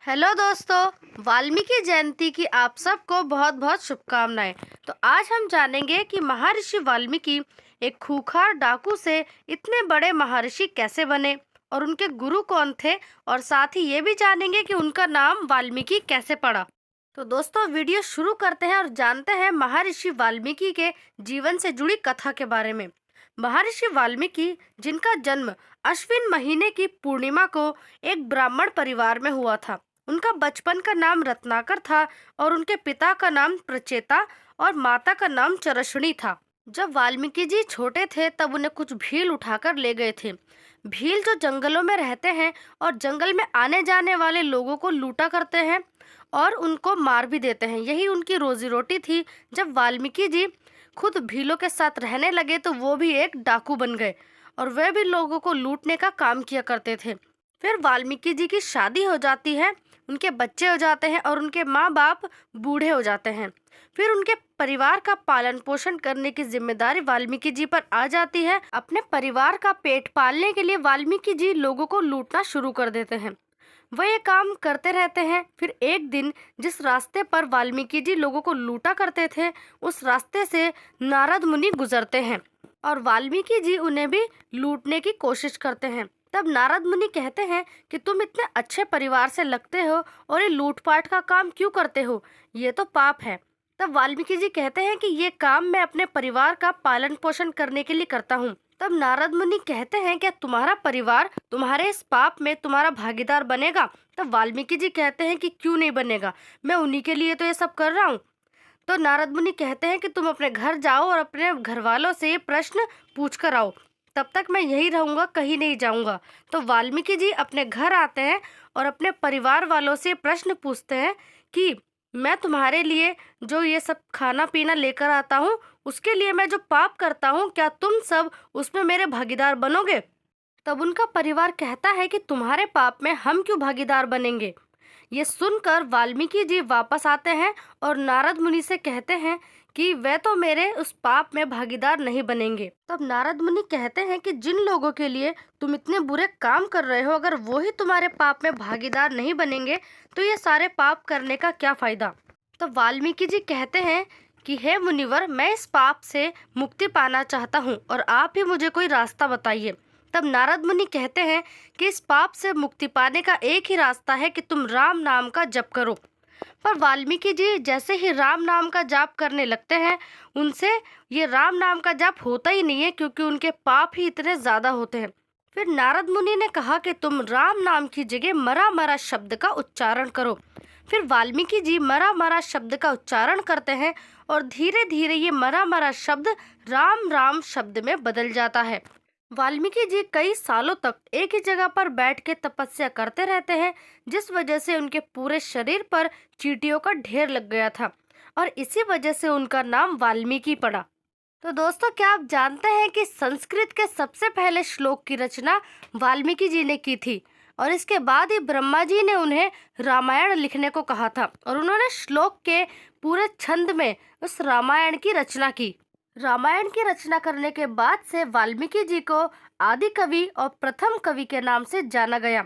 Hello दोस्तों, वाल्मीकि जयंती की आप सबको बहुत बहुत शुभकामनाएं। तो आज हम जानेंगे कि महर्षि वाल्मीकि एक खूंखार डाकू से इतने बड़े महर्षि कैसे बने और उनके गुरु कौन थे, और साथ ही ये भी जानेंगे कि उनका नाम वाल्मीकि कैसे पड़ा। तो दोस्तों, वीडियो शुरू करते हैं और जानते हैं महर्षि वाल्मीकि के जीवन से जुड़ी कथा के बारे में। महर्षि वाल्मीकि, जिनका जन्म अश्विन महीने की पूर्णिमा को एक ब्राह्मण परिवार में हुआ था। उनका बचपन का नाम रत्नाकर था और उनके पिता का नाम प्रचेता और माता का नाम चरषणी था। जब वाल्मीकि जी छोटे थे तब उन्हें कुछ भील उठाकर ले गए थे। भील जो जंगलों में रहते हैं और जंगल में आने जाने वाले लोगों को लूटा करते हैं और उनको मार भी देते हैं, यही उनकी रोजी रोटी थी। जब वाल्मीकि जी खुद भीलों के साथ रहने लगे तो वो भी एक डाकू बन गए और वे भी लोगों को लूटने का काम किया करते थे। फिर वाल्मीकि जी की शादी हो जाती है, उनके बच्चे हो जाते हैं और उनके माँ बाप बूढ़े हो जाते हैं। फिर उनके परिवार का पालन पोषण करने की जिम्मेदारी वाल्मीकि जी पर आ जाती है। अपने परिवार का पेट पालने के लिए वाल्मीकि जी लोगों को लूटना शुरू कर देते हैं। वह ये काम करते रहते हैं। फिर एक दिन जिस रास्ते पर वाल्मीकि जी लोगों को लूटा करते थे, उस रास्ते से नारद मुनि गुजरते हैं और वाल्मीकि जी उन्हें भी लूटने की कोशिश करते हैं। तब नारद मुनि कहते हैं कि तुम इतने अच्छे परिवार से लगते हो और ये लूटपाट का काम क्यों करते हो, ये तो पाप है। तब वाल्मीकि जी कहते हैं कि ये काम मैं अपने परिवार का पालन पोषण करने के लिए करता हूँ। तब नारद मुनि कहते हैं कि तुम्हारा परिवार तुम्हारे इस पाप में तुम्हारा भागीदार बनेगा। तब वाल्मीकि जी कहते हैं कि क्यों नहीं बनेगा, मैं उन्हीं के लिए तो ये सब कर रहा हूँ। तो नारद मुनि कहते हैं कि तुम अपने घर जाओ और अपने घर वालों से ये प्रश्न पूछ कर आओ, तब तक मैं यही रहूंगा, कहीं नहीं जाऊंगा। तो वाल्मीकि जी अपने घर आते हैं और अपने परिवार वालों से प्रश्न पूछते हैं कि मैं तुम्हारे लिए जो ये सब खाना पीना लेकर आता हूँ, उसके लिए मैं जो पाप करता हूँ, क्या तुम सब उसमें मेरे भागीदार बनोगे? तब उनका परिवार कहता है कि तुम्हारे पाप में हम क्यों भागीदार बनेंगे। ये सुनकर वाल्मीकि जी वापस आते हैं और नारद मुनि से कहते हैं कि वे तो मेरे उस पाप में भागीदार नहीं बनेंगे। तब नारद मुनि कहते हैं कि जिन लोगों के लिए तुम इतने बुरे काम कर रहे हो, अगर वो ही तुम्हारे पाप में भागीदार नहीं बनेंगे तो ये सारे पाप करने का क्या फायदा। तब वाल्मीकि जी कहते हैं कि हे मुनिवर, मैं इस पाप से मुक्ति पाना चाहता हूँ और आप ही मुझे कोई रास्ता बताइए। तब नारद मुनि कहते हैं कि इस पाप से मुक्ति पाने का एक ही रास्ता है कि तुम राम नाम का जप करो। पर वाल्मीकि जी जैसे ही राम नाम का जाप करने लगते हैं, उनसे ये राम नाम का जाप होता ही नहीं है, क्योंकि उनके पाप ही इतने ज्यादा होते हैं। फिर नारद मुनि ने कहा कि तुम राम नाम की जगह मरा मरा शब्द का उच्चारण करो। फिर वाल्मीकि जी मरा मरा शब्द का उच्चारण करते हैं और धीरे धीरे ये मरा मरा शब्द राम राम शब्द में बदल जाता है। वाल्मीकि जी कई सालों तक एक ही जगह पर बैठ के तपस्या करते रहते हैं, जिस वजह से उनके पूरे शरीर पर चींटियों का ढेर लग गया था और इसी वजह से उनका नाम वाल्मीकि पड़ा। तो दोस्तों, क्या आप जानते हैं कि संस्कृत के सबसे पहले श्लोक की रचना वाल्मीकि जी ने की थी और इसके बाद ही ब्रह्मा जी ने उन्हें रामायण लिखने को कहा था और उन्होंने श्लोक के पूरे छंद में उस रामायण की रचना की। रामायण की रचना करने के बाद से वाल्मीकि जी को आदि कवि और प्रथम कवि के नाम से जाना गया।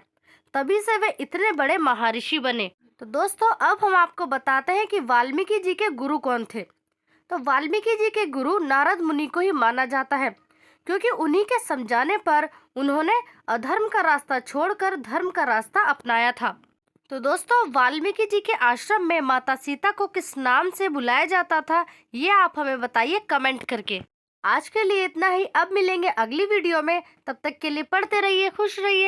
तभी से वे इतने बड़े महर्षि बने। तो दोस्तों, अब हम आपको बताते हैं कि वाल्मीकि जी के गुरु कौन थे। तो वाल्मीकि जी के गुरु नारद मुनि को ही माना जाता है, क्योंकि उन्हीं के समझाने पर उन्होंने अधर्म का रास्ता छोड़कर धर्म का रास्ता अपनाया था। तो दोस्तों, वाल्मीकि जी के आश्रम में माता सीता को किस नाम से बुलाया जाता था, ये आप हमें बताइए कमेंट करके। आज के लिए इतना ही, अब मिलेंगे अगली वीडियो में। तब तक के लिए पढ़ते रहिए, खुश रहिए।